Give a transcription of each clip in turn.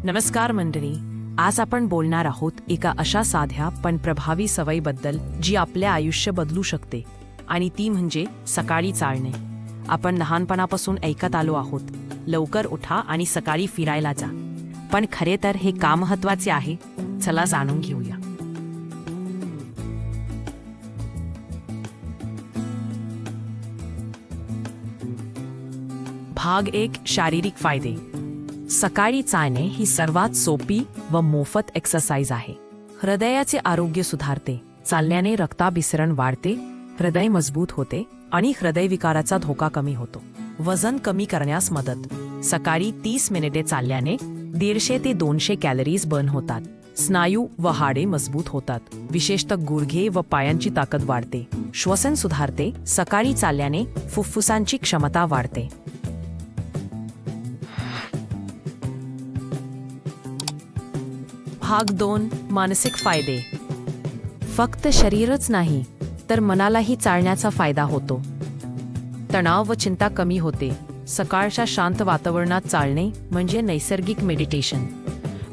नमस्कार मंडळी, आज आपण बोलणार आहोत एका अशा साध्या पण प्रभावी सवयीबद्दल जी आपले आयुष्य बदलू शकते, आणि ती म्हणजे सकाळी चालणे. आपण लहानपणापासून ऐकत आलो आहोत, लवकर उठा आणि सकाळी फिरायला जा. पण खरे तर हे का महत्त्वाचे आहे, चला जाणून घेऊया. भाग 1. शारीरिक फायदे. सकाळी चालणे ही सर्वात सोपी व मोफत एक्सरसाइज आहे. हृदयाचे आरोग्य सुधारते. चालण्याने रक्ताभिसरण वाढते, हृदय मजबूत होते आणि हृदयविकाराचा धोका कमी होतो. वजन कमी करण्यास मदत. सकाळी 30 मिनिटे चालल्याने 150 ते 200 कॅलरीज बर्न होतात. स्नायू व हाडे मजबूत होतात, विशेषतः गुडघे व पायांची ताकद वाढते. श्वसन सुधारते. सकाळी चालल्याने फुफ्फुसांची क्षमता वाढते. भाग 2. मानसिक फायदे. फक्त शरीरच नाही तर मनालाही चालण्याचा फायदा होतो. तणाव व चिंता कमी होते. सकाळच्या शांत वातावरणात चालणे म्हणजे नैसर्गिक मेडिटेशन.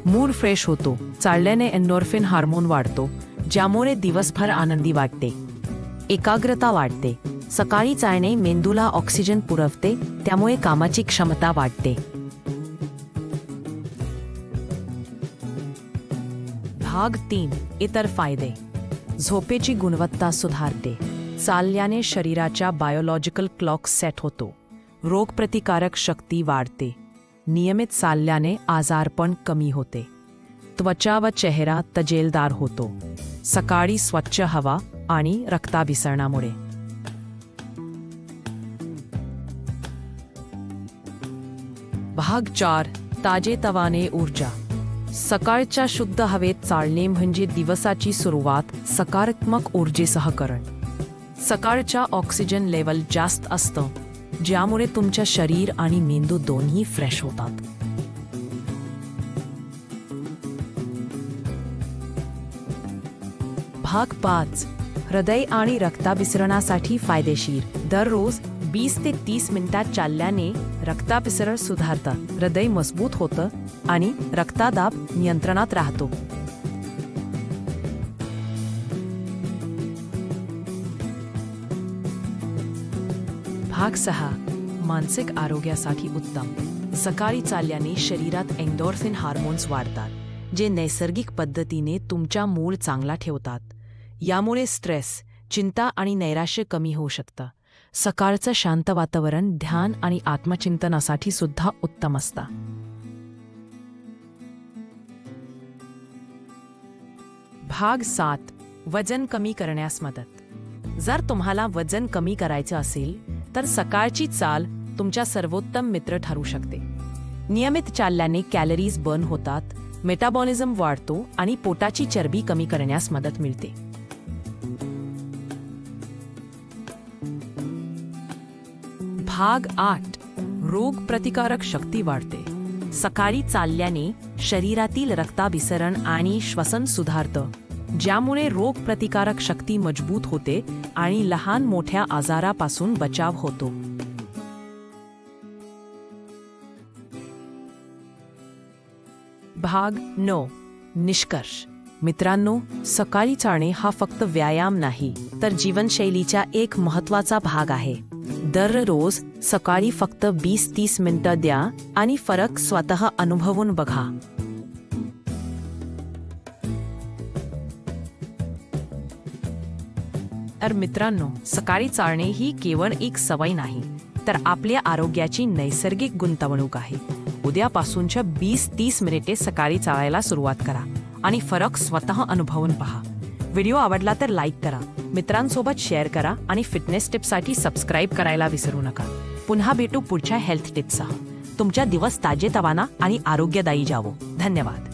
मूड फ्रेश होतो. चालल्याने एंडोर्फिन हार्मोन वाढतो, ज्यामुळे दिवसभर आनंदी वाटते. एकाग्रता वाढते. सकाळी चालणे मेंदूला ऑक्सिजन पुरवते, त्यामुळे कामाची क्षमता वाढते. भाग 3. इतर फायदे. झोपेची गुणवत्ता सुधारते. चालल्याने शरीराच्या बायोलॉजिकल क्लॉक सेट होतो. रोगप्रतिकारक शक्ती वाढते. नियमित चालल्याने आजारपण कमी होते. त्वचा व चेहरा तजेलदार होतो. सकाळी स्वच्छ हवा आणि रक्ताभिसरणामुळे. भाग 4. ताजेतवाने ऊर्जा. सकाळच्या शुद्ध हवेत चालणे म्हणजे दिवसाची सुरुवात सकारात्मक ऊर्जेसह करणं. सकाळच्या ऑक्सिजन लेवल जास्त असतं, ज्यामुळे तुमच्या शरीर आणि मेंदू दोन्ही फ्रेश होतात. भाग 5. हृदय आणि रक्ताभिसरणासाठी फायदेशीर. दररोज 20 ते 30 मिनिटात चालल्याने रक्ताभिसरण सुधारतं, हृदय मजबूत होतं आणि रक्तदाब नियंत्रणात राहतो. भाग 6. मानसिक आरोग्यासाठी उत्तम. सकाळी चालल्याने शरीरात एंडोर्फिन हार्मोन्स वाढतात, जे नैसर्गिक पद्धतीने तुमचा मूड चांगला ठेवतात. यामुळे स्ट्रेस, चिंता आणि नैराश्य कमी होऊ शकतं. सकाळचं शांत वातावरण ध्यान आणि आत्मचिंतनासाठी सुद्धा उत्तम असतं. भाग 7. वजन कमी करण्यास मदत. जर तुम्हाला वजन कमी करायचं असेल तर सकाळची चाल तुमच्या सर्वोत्तम मित्र ठरू शकते. नियमित चालल्याने कॅलरीज बर्न होतात, मेटाबॉलिझम वाढतो आणि पोटाची चरबी कमी करण्यास मदत मिळते. भाग 8. रोगप्रतिकारक शक्ती वाढते. सकाळी चालल्याने शरीरातील रक्ताभिसरण आणि श्वसन सुधारतं, ज्यामुळे रोगप्रतिकारक शक्ती मजबूत होते आणि लहान मोठ्या आजारापासून बचाव होतो. भाग 9. निष्कर्ष. मित्रांनो, सकाळी चालणे हा फक्त व्यायाम नाही तर जीवनशैलीचा एक महत्त्वाचा भाग आहे. दररोज सकाळी फक्त 20-30 मिनिटं द्या आणि फरक स्वतः अनुभवून बघा. तर मित्रांनो, सकाळी चालणे ही केवळ एक सवय नाही तर आपल्या आरोग्याची नैसर्गिक गुंतवणूक आहे. उद्यापासूनच्या 20-30 मिनिटे सकाळी चालायला सुरुवात करा आणि फरक स्वतः अनुभवून पहा. व्हिडिओ आवडला तर लाईक करा, मित्रांसोबत शेअर करा आणि फिटनेस टिप्ससाठी सबस्क्राईब करायला विसरू नका. पुन्हा भेटू पुढच्या हेल्थ टिप्ससह. तुमचा दिवस ताजेतवाना आणि आरोग्यदायी जावो. धन्यवाद.